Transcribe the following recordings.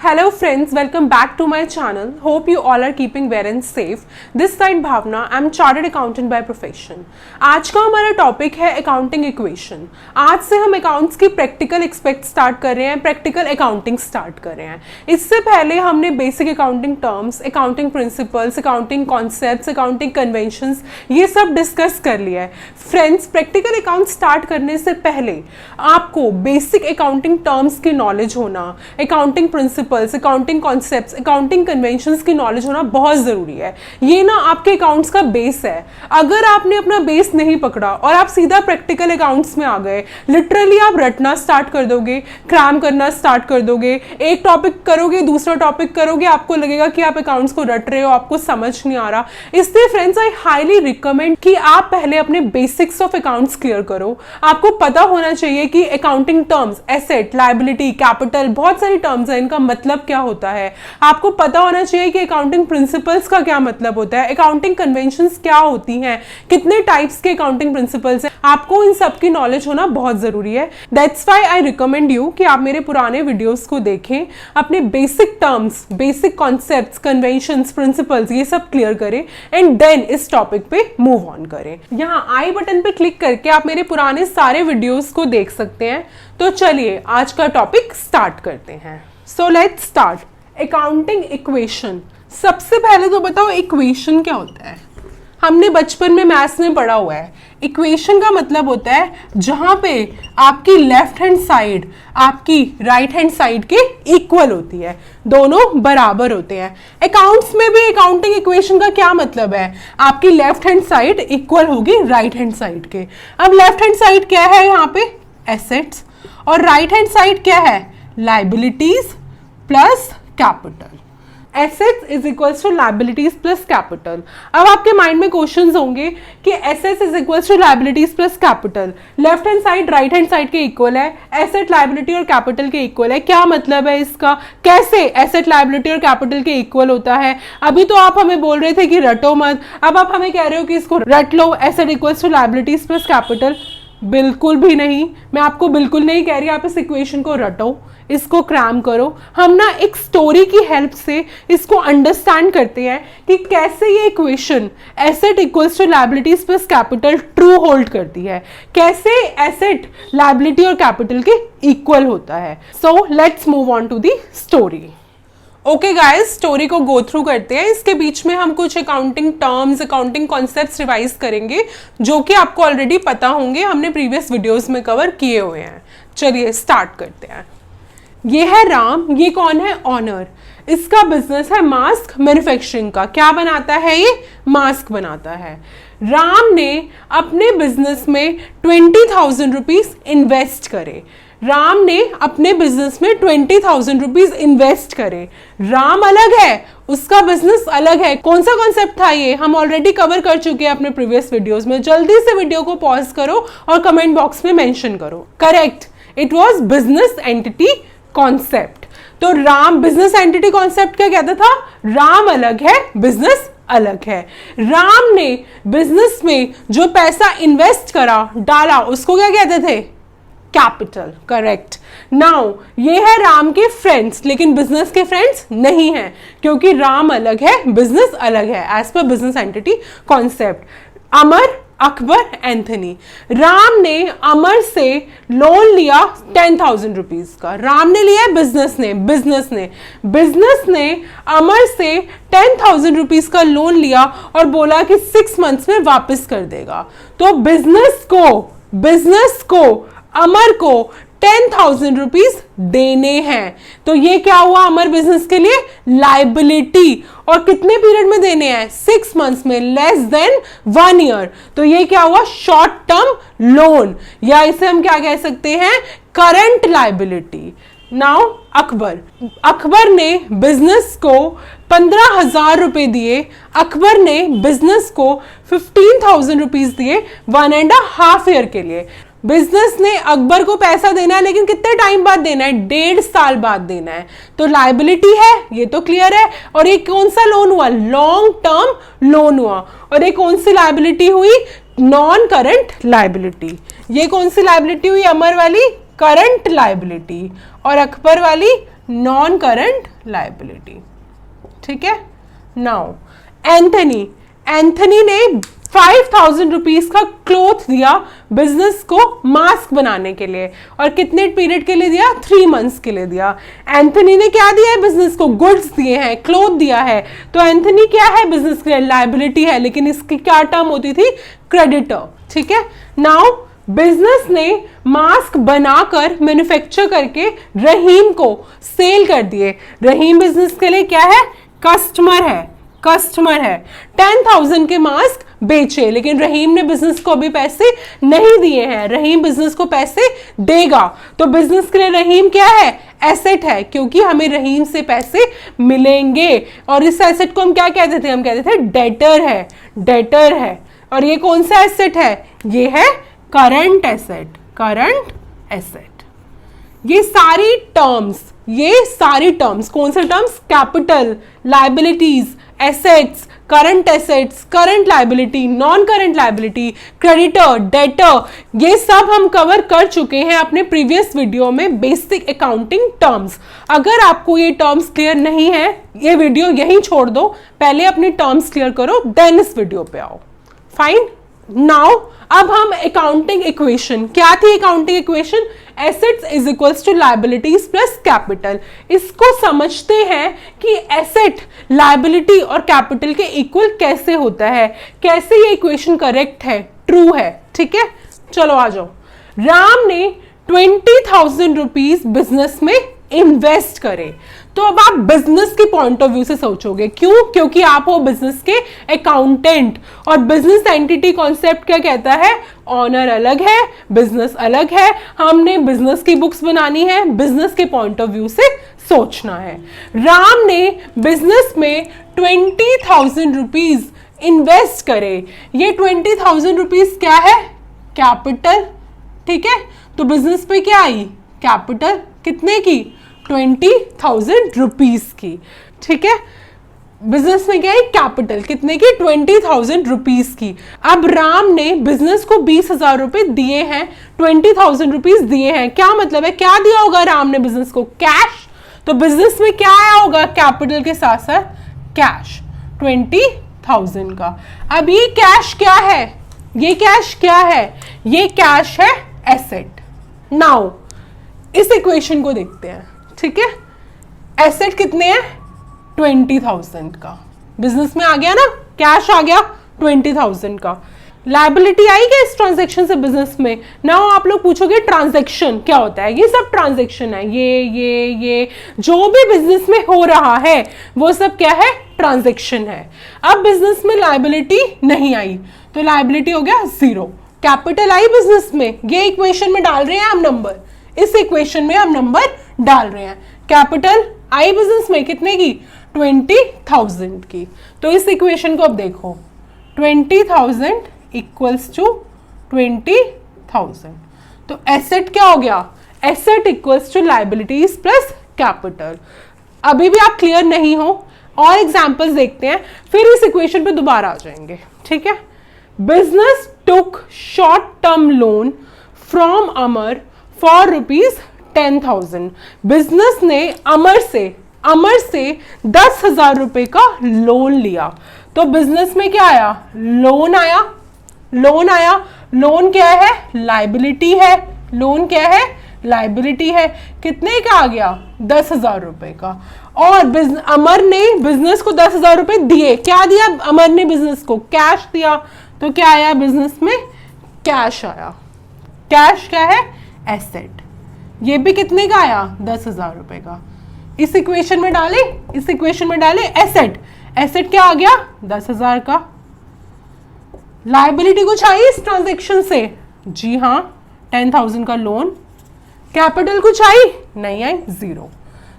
Hello friends, welcome back to my channel. Hope you all are keeping well and safe. This side Bhavna, I'm chartered accountant by profession. आज का हमारा topic है accounting equation. आज से हम accounts की practical expect start कर रहे हैं, प्रैक्टिकल अकाउंटिंग स्टार्ट कर रहे हैं. इससे पहले हमने basic accounting terms, accounting principles, accounting concepts, accounting conventions ये सब डिस्कस कर लिया है. फ्रेंड्स, प्रैक्टिकल अकाउंट स्टार्ट करने से पहले आपको बेसिक अकाउंटिंग टर्म्स की नॉलेज होना, accounting principles, accounting concepts, accounting conventions की नॉलेज होना बहुत जरूरी है. ये ना आपके अकाउंट्स का बेस है. अगर आपने अपना बेस नहीं पकड़ा और आप सीधा प्रैक्टिकल अकाउंट्स में आ गए, लिटरली आप रटना स्टार्ट कर दोगे, क्रैम करना स्टार्ट कर दोगे. एक टॉपिक करोगे, दूसरा टॉपिक करोगे, आपको लगेगा कि आप अकाउंट्स को रट रहे हो, आपको समझ नहीं आ रहा. इसलिए फ्रेंड्स, आई हाईली रिकमेंड कि आप पहले अपने बेसिक्स ऑफ अकाउंट्स क्लियर करो. आपको पता होना चाहिए कि accounting terms, asset, liability, capital, बहुत सारी टर्म्स है, इनका मतलब क्या होता है. आपको पता होना चाहिए कि अकाउंटिंग प्रिंसिपल्स का क्या मतलब होता है, अकाउंटिंग कन्वेंशंस क्या होती हैं, कितने टाइप्स के अकाउंटिंग प्रिंसिपल्स हैं. आपको इन सब की नॉलेज होना बहुत जरूरी है. That's why I recommend you कि आप मेरे पुराने वीडियोस को देखें, अपने basic terms, basic concepts, conventions, principles ये सब क्लियर करें एंड देन इस टॉपिक पे मूव ऑन करें. यहाँ आई बटन पे क्लिक करके आप मेरे पुराने सारे वीडियोस को देख सकते हैं. तो चलिए आज का टॉपिक स्टार्ट करते हैं. So let's start. Accounting equation. सबसे पहले तो बताओ इक्वेशन क्या होता है. हमने बचपन में मैथ्स में पढ़ा हुआ है. इक्वेशन का मतलब होता है जहां पे आपकी लेफ्ट हैंड साइड आपकी राइट हैंड साइड के इक्वल होती है, दोनों बराबर होते हैं. अकाउंट्स में भी अकाउंटिंग इक्वेशन का क्या मतलब है, आपकी लेफ्ट हैंड साइड इक्वल होगी राइट हैंड साइड के. अब लेफ्ट हैंड साइड क्या है यहाँ पे, एसेट्स, और राइट हैंड साइड क्या है, liabilities plus capital. Assets is equals to liabilities plus capital. अब आपके माइंड में क्वेश्चंस होंगे कि assets is equals to liabilities plus capital, left hand side right hand side के इक्वल है, एसेट लायबिलिटी और कैपिटल के इक्वल है. क्या मतलब है इसका, कैसे एसेट लायबिलिटी और कैपिटल के इक्वल होता है. अभी तो आप हमें बोल रहे थे कि रटो मत, अब आप हमें कह रहे हो कि इसको रट लो, asset equals to liabilities plus capital. बिल्कुल भी नहीं, मैं आपको बिल्कुल नहीं कह रही आप इस इक्वेशन को रटो, इसको क्रैम करो. हम ना एक स्टोरी की हेल्प से इसको अंडरस्टैंड करते हैं कि कैसे ये equation asset equals to liabilities plus capital true hold करती है, कैसे एसेट लायबिलिटी और कैपिटल के इक्वल होता है. So let's move on to the story. Okay guys, story को गो थ्रू करते हैं. इसके बीच में हम कुछ accounting terms, accounting concepts revise करेंगे जो कि आपको ऑलरेडी पता होंगे, हमने प्रीवियस वीडियोस में कवर किए हुए हैं. चलिए स्टार्ट करते हैं. ये है राम. ये कौन है, ऑनर. इसका बिजनेस है मास्क मैन्युफैक्चरिंग का. क्या बनाता है ये, मास्क बनाता है. राम ने अपने बिजनेस में 20,000 रुपीज इन्वेस्ट करे. राम ने अपने बिजनेस में 20,000 रुपीज इन्वेस्ट करे. राम अलग है, उसका बिजनेस अलग है. कौन सा कॉन्सेप्ट था ये, हम ऑलरेडी कवर कर चुके हैं अपने प्रीवियस वीडियोस में. जल्दी से वीडियो को पॉज करो और कमेंट बॉक्स में मेंशन करो. Correct, it was business entity concept. तो राम बिजनेस एंटिटी कॉन्सेप्ट क्या कहता था, राम अलग है, बिजनेस अलग है. राम ने बिजनेस में जो पैसा इन्वेस्ट करा, डाला, उसको क्या कहते थे, कैपिटल. करेक्ट. नाउ ये है राम के फ्रेंड्स, लेकिन बिजनेस के फ्रेंड्स नहीं है, क्योंकि राम अलग है, बिजनेस अलग है, as per business entity concept. Amar, Akbar, Anthony. Ram ने अमर से लोन लिया 10,000 रुपीज का. राम ने लिया, बिजनेस ने अमर से 10,000 रुपीज का लोन लिया और बोला कि 6 मंथ्स में वापस कर देगा. तो बिजनेस को अमर को 10,000 रुपीज देने हैं. तो ये क्या हुआ अमर बिजनेस के लिए, लायबिलिटी. और कितने पीरियड में देने हैं, 6 मंथ्स में, लेस देन 1 ईयर. तो ये क्या हुआ, शॉर्ट टर्म लोन, या इसे हम क्या कह सकते हैं, करंट लायबिलिटी. नाउ अकबर ने बिजनेस को 15,000 रुपए दिए. अकबर ने बिजनेस को 15,000 रुपीज दिए 1.5 ईयर के लिए. बिजनेस ने अकबर को पैसा देना है, लेकिन कितने टाइम बाद देना है, 1.5 साल बाद देना है. तो लायबिलिटी है, ये तो क्लियर है. और ये कौन सा लोन हुआ, लॉन्ग टर्म लोन हुआ. और ये कौन सी लायबिलिटी हुई, नॉन करंट लायबिलिटी. ये कौन सी लायबिलिटी हुई, अमर वाली करंट लायबिलिटी, और अकबर वाली नॉन करंट लाइबिलिटी। ठीक है। नाउ एंथनी ने 5,000 रुपीज का क्लोथ दिया बिजनेस को मास्क बनाने के लिए, और कितने पीरियड के लिए दिया? 3 मंथ्स के लिए दिया। एंथनी ने क्या दिया है बिजनेस को? गुड्स दिए हैं, क्लोथ दिया है। तो एंथनी क्या है बिजनेस के लिए? लायबिलिटी है, लेकिन इसकी क्या टर्म होती थी? क्रेडिटर। ठीक है। नाउ बिजनेस ने मास्क बनाकर मैन्युफैक्चर करके रहीम को सेल कर दिए। रहीम बिजनेस के लिए क्या है? कस्टमर है। 10,000 के मास्क बेचे, लेकिन रहीम ने बिजनेस को अभी पैसे नहीं दिए हैं। रहीम बिजनेस को पैसे देगा, तो बिजनेस के लिए रहीम क्या है? एसेट है, क्योंकि हमें रहीम से पैसे मिलेंगे। और इस एसेट को हम क्या कहते थे? हम कहते थे डेटर है। और ये कौन सा एसेट है? ये है करंट एसेट। ये सारी टर्म्स कौन से terms? Capital, liabilities, assets, current liability, non current liability, creditor, debtor, ये सब हम कवर कर चुके हैं अपने प्रीवियस वीडियो में, बेसिक अकाउंटिंग टर्म्स। अगर आपको ये टर्म्स क्लियर नहीं है, ये वीडियो यहीं छोड़ दो, पहले अपनी टर्म्स क्लियर करो, देन इस वीडियो पे आओ। फाइन। नाउ अब हम अकाउंटिंग इक्वेशन, क्या थी accounting equation? Assets is equals to liabilities plus capital. इसको समझते हैं कि एसेट, लाइबिलिटी और कैपिटल के इक्वल कैसे होता है, कैसे ये इक्वेशन करेक्ट है, ट्रू है। ठीक है, चलो आ जाओ। राम ने 20,000 रुपीज बिजनेस में इन्वेस्ट करे। तो अब आप बिजनेस के पॉइंट ऑफ व्यू से सोचोगे, क्यों? क्योंकि आप हो बिजनेस के अकाउंटेंट, और बिजनेस एंटिटी कॉन्सेप्ट क्या कहता है? ऑनर अलग है, बिजनेस अलग है। हमने बिजनेस की बुक्स बनानी है, बिजनेस के पॉइंट ऑफ व्यू से सोचना है। राम ने बिजनेस में 20,000 रुपीज इन्वेस्ट करे। ये 20,000 रुपीज क्या है? कैपिटल। ठीक है, तो बिजनेस पे क्या आई? कैपिटल। कितने की? 20,000 रुपीज की। ठीक है, बिजनेस में क्या है? कैपिटल। कितने की? 20,000 रुपीज की। अब राम ने बिजनेस को 20,000 रुपए दिए हैं, 20,000 रुपीज दिए हैं। क्या मतलब है? क्या दिया होगा राम ने बिजनेस को? कैश। तो बिजनेस में क्या आया होगा? कैपिटल के साथ साथ कैश 20,000 का। अब ये कैश क्या है? ये कैश क्या है? ये कैश है एसेट। नाउ इस इक्वेशन को देखते हैं। ठीक है, एसेट कितने हैं? 20,000 का। बिजनेस में आ गया ना, कैश आ गया 20,000 का। लायबिलिटी आई क्या इस ट्रांजैक्शन से बिजनेस में? नाउ आप लोग पूछोगे ट्रांजैक्शन क्या होता है? ये सब ट्रांजैक्शन है, ये जो भी बिजनेस में हो रहा है वो सब क्या है? ट्रांजैक्शन है। अब बिजनेस में लायबिलिटी नहीं आई, तो लायबिलिटी हो गया 0। कैपिटल आई बिजनेस में, ये इक्वेशन में डाल रहे हैं हम नंबर, इस इक्वेशन में हम नंबर डाल रहे हैं। कैपिटल आई बिजनेस में कितने की? 20,000 की। तो इस इक्वेशन को अब देखो, 20,000 इक्वल्स टू 20,000। तो एसेट क्या हो गया? Asset equals to liabilities plus capital. अभी भी आप क्लियर नहीं हो, और एग्जांपल्स देखते हैं, फिर इस इक्वेशन पे दोबारा आ जाएंगे। ठीक है, business took short term loan from Amar for ₹10,000। Business ने अमर से 10,000 रुपए का लोन लिया। तो बिजनेस में क्या आया? लोन आया। लोन क्या है? लाइबिलिटी है। लोन क्या है? लाइबिलिटी है। कितने का आ गया? 10,000 रुपए का। और अमर ने बिजनेस को 10,000 रुपए दिए। क्या दिया अमर ने बिजनेस को? कैश दिया। तो क्या आया बिजनेस में? कैश आया। कैश क्या है? एसेट। ये भी कितने का आया? 10,000 रुपए का। इस इक्वेशन में डाले एसेट क्या आ गया? 10,000 का। लायबिलिटी कुछ आई इस ट्रांजैक्शन से? जी हाँ, 10,000 का लोन। कैपिटल कुछ आई? नहीं आई, 0।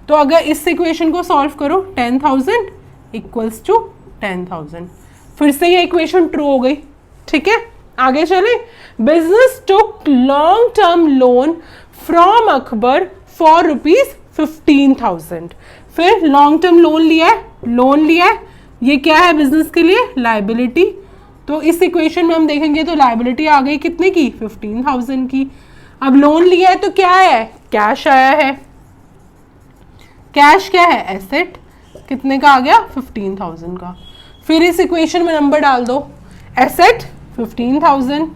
तो अगर इस इक्वेशन को सॉल्व करो, 10,000 इक्वल्स टू 10,000, फिर से ये इक्वेशन ट्रू हो गई। ठीक है, आगे चले। Business took long term loan from Akbar for ₹15,000। फिर लॉन्ग टर्म लोन लिया है। ये क्या है बिजनेस के लिए? लाइबिलिटी। तो इस इक्वेशन में हम देखेंगे तो लाइबिलिटी आ गई कितने की? 15,000 की। अब लोन लिया है तो क्या है? कैश आया है। कैश क्या है, एसेट, कितने का आ गया, 15,000 का। फिर इस इक्वेशन में नंबर डाल दो, asset 15,000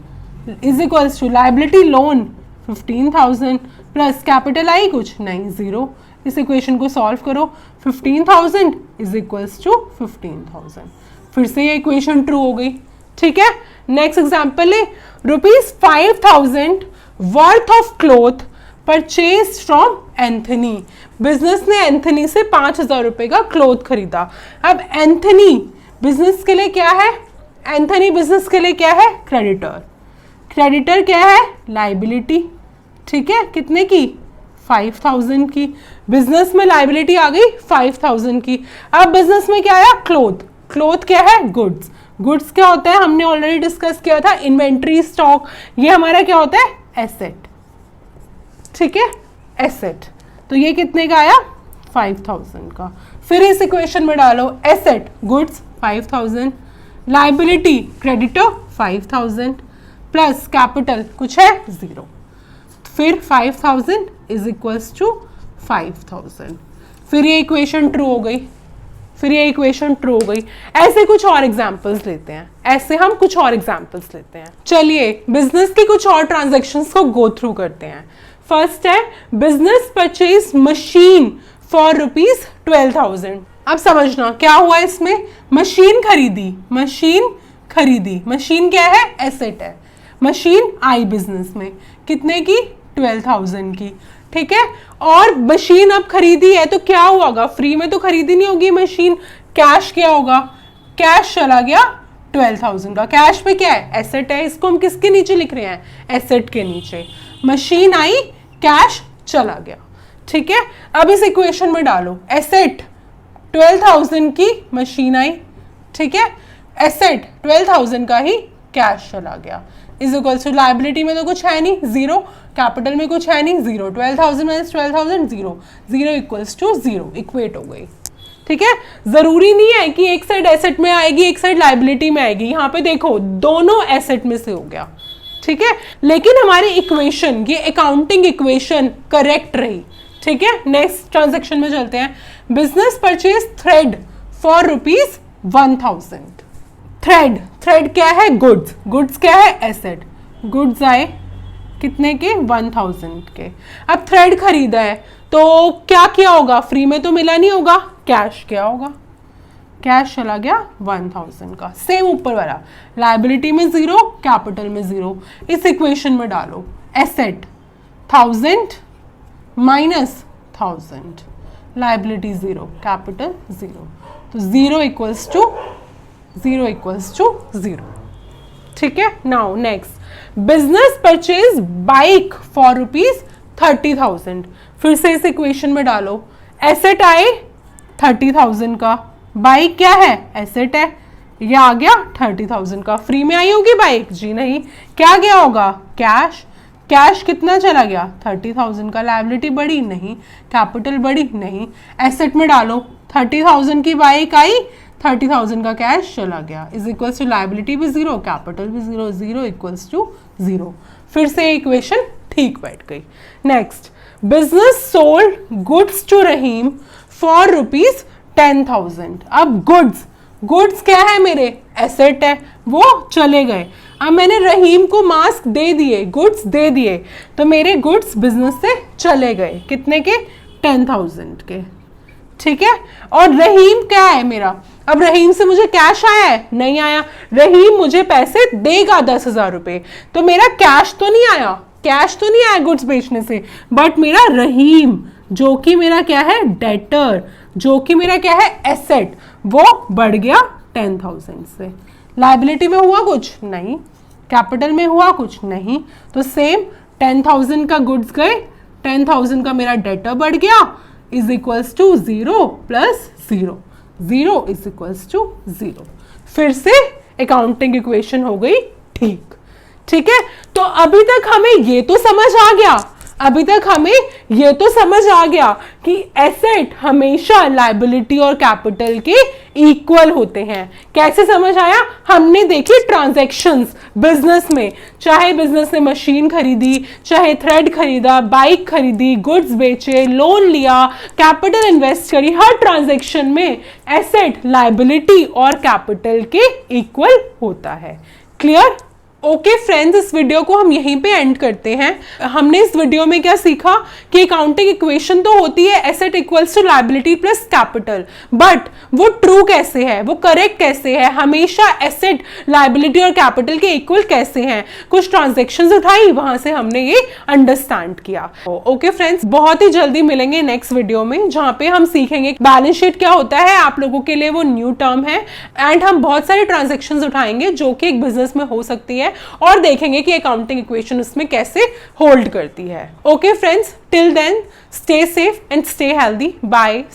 is equals to liability loan 15,000 plus capital आई कुछ नहीं, 0। इस इक्वेशन को सॉल्व करो, 15,000 इज इक्वल्स टू 15,000। फिर से ये इक्वेशन ट्रू हो गई, ठीक है। नेक्स्ट एग्जाम्पल है, ₹5,000 worth of cloth purchase from Anthony. Business ने एंथनी से 5,000 रुपए का क्लोथ खरीदा। अब एंथनी बिजनेस के लिए क्या है, एंथनी बिजनेस के लिए क्या है, क्रेडिटर। क्रेडिटर क्या है, लाइबिलिटी, ठीक है, कितने की, 5,000 की। बिजनेस में लाइबिलिटी आ गई 5,000 की। अब बिजनेस में क्या आया, क्लोथ। क्लोथ क्या है, गुड्स। गुड्स क्या होता है, हमने ऑलरेडी डिस्कस किया था, इन्वेंट्री, स्टॉक। ये हमारा क्या होता है, एसेट, ठीक है, एसेट। तो ये कितने का आया, 5,000 का। फिर इस इक्वेशन में डालो, asset goods 5,000, liability creditor 5,000 plus capital कुछ है, 0। फिर 5,000 इज इक्वल्स टू 5,000। फिर ये इक्वेशन ट्रू हो गई, फिर ये इक्वेशन ट्रू हो गई। ऐसे कुछ और एग्जांपल्स लेते हैं, ऐसे हम कुछ और एग्जांपल्स लेते हैं। चलिए बिजनेस की कुछ और ट्रांजैक्शंस को गो थ्रू करते हैं। फर्स्ट है, बिजनेस परचेज मशीन फॉर ₹12,000। अब समझना क्या हुआ इसमें, मशीन खरीदी, मशीन खरीदी। मशीन क्या है, एसेट है। मशीन आई बिजनेस में, कितने की, 12,000 की, ठीक है। और मशीन अब खरीदी है तो क्या होगा, फ्री में तो खरीदी नहीं होगी मशीन, कैश क्या होगा, कैश चला गया 12,000 का। कैश पे क्या है, एसेट है। इसको हम किसके नीचे लिख रहे हैं, एसेट के नीचे। मशीन आई, कैश चला गया, ठीक है। अब इस इक्वेशन में डालो, एसेट 12,000 की मशीन आई, ठीक है, एसेट 12,000 का ही कैश चला गया, इज इक्वल टू लाइबिलिटी में तो कुछ है नहीं, 0, कैपिटल में कुछ है नहीं, 0, 12,000 माइनस 12,000 0, 0 इक्वल्स टू 0, इक्वेट हो गई, ठीक है। जरूरी नहीं है कि एक साइड एसेट में आएगी एक साइड लाइबिलिटी में आएगी, यहाँ पे देखो दोनों एसेट में से हो गया, ठीक है। लेकिन हमारी इक्वेशन, ये अकाउंटिंग इक्वेशन करेक्ट रही, ठीक है। नेक्स्ट ट्रांजैक्शन में चलते हैं, business purchase thread for ₹1,000। Thread, thread क्या है, गुड्स। गुड्स क्या है, एसेट। गुड्स आए कितने के, 1,000 के। अब थ्रेड खरीदा है तो क्या किया होगा, फ्री में तो मिला नहीं होगा, कैश क्या होगा, कैश चला गया 1,000 का। सेम ऊपर वाला, लाइबिलिटी में 0, कैपिटल में 0। इस इक्वेशन में डालो, एसेट 1000 माइनस 1000, लाइबिलिटी 0, कैपिटल 0, तो 0 इक्वल्स टू 0, ठीक है। Now next, business purchase bike for ₹30,000। फिर से इस इक्वेशन में डालो, एसेट आए 30,000 का, बाइक क्या है, एसेट है, ये आ गया 30,000 का। फ्री में आई होगी बाइक, जी नहीं, क्या गया होगा, कैश। कैश कितना चला गया, 30,000 का। लायबिलिटी बढ़ी नहीं, कैपिटल बढ़ी नहीं। एसेट में डालो, 30,000 की बाइक आई, 30,000 का कैश चला गया, इज इक्वल्स टू लायबिलिटी भी 0, कैपिटल भी 0, 0 इक्वल्स टू 0। फिर से इक्वेशन ठीक बैठ गई। Next, business sold goods to Rahim for ₹10,000। अब गुड्स, गुड्स क्या है मेरे, एसेट है, वो चले गए। अब मैंने रहीम को मास्क दे दिए, गुड्स दे दिए, तो मेरे गुड्स बिजनेस से चले गए, कितने के, 10,000 के, ठीक है। और रहीम क्या है मेरा, अब रहीम से मुझे कैश आया है, नहीं आया। रहीम मुझे पैसे देगा 10,000 रुपए, तो मेरा कैश तो नहीं आया, कैश तो नहीं आया गुड्स बेचने से, बट मेरा रहीम जो कि मेरा क्या है, डेटर, जो कि मेरा क्या है, एसेट, वो बढ़ गया 10,000 से। लायबिलिटी में हुआ कुछ नहीं, कैपिटल में हुआ कुछ नहीं, तो सेम 10,000 का गुड्स गए, 10,000 का मेरा डेटर बढ़ गया, is equals to 0 plus 0, 0 is equals to 0। फिर से अकाउंटिंग इक्वेशन हो गई ठीक, ठीक है। तो अभी तक हमें ये तो समझ आ गया, अभी तक हमें ये तो समझ आ गया कि एसेट हमेशा लायबिलिटी और कैपिटल के इक्वल होते हैं। कैसे समझ आया? हमने देखी ट्रांजैक्शंस बिजनेस में, चाहे बिजनेस ने मशीन खरीदी, चाहे थ्रेड खरीदा, बाइक खरीदी, गुड्स बेचे, लोन लिया, कैपिटल इन्वेस्ट करी, हर ट्रांजैक्शन में एसेट लायबिलिटी और कैपिटल के इक्वल होता है। क्लियर? ओके फ्रेंड्स, इस वीडियो को हम यहीं पे एंड करते हैं। हमने इस वीडियो में क्या सीखा कि अकाउंटिंग इक्वेशन तो होती है asset equals to liability plus capital, but वो ट्रू कैसे है, वो करेक्ट कैसे है, हमेशा एसेट लायबिलिटी और कैपिटल के इक्वल कैसे हैं। कुछ ट्रांजैक्शंस उठाई, वहां से हमने ये अंडरस्टैंड किया। ओके फ्रेंड्स, बहुत ही जल्दी मिलेंगे नेक्स्ट वीडियो में, जहां पे हम सीखेंगे बैलेंस शीट क्या होता है। आप लोगों के लिए वो न्यू टर्म है, एंड हम बहुत सारे ट्रांजैक्शंस उठाएंगे जो कि एक बिजनेस में हो सकती है, और देखेंगे कि अकाउंटिंग इक्वेशन उसमें कैसे होल्ड करती है। Okay friends, till then stay safe and stay healthy. Bye.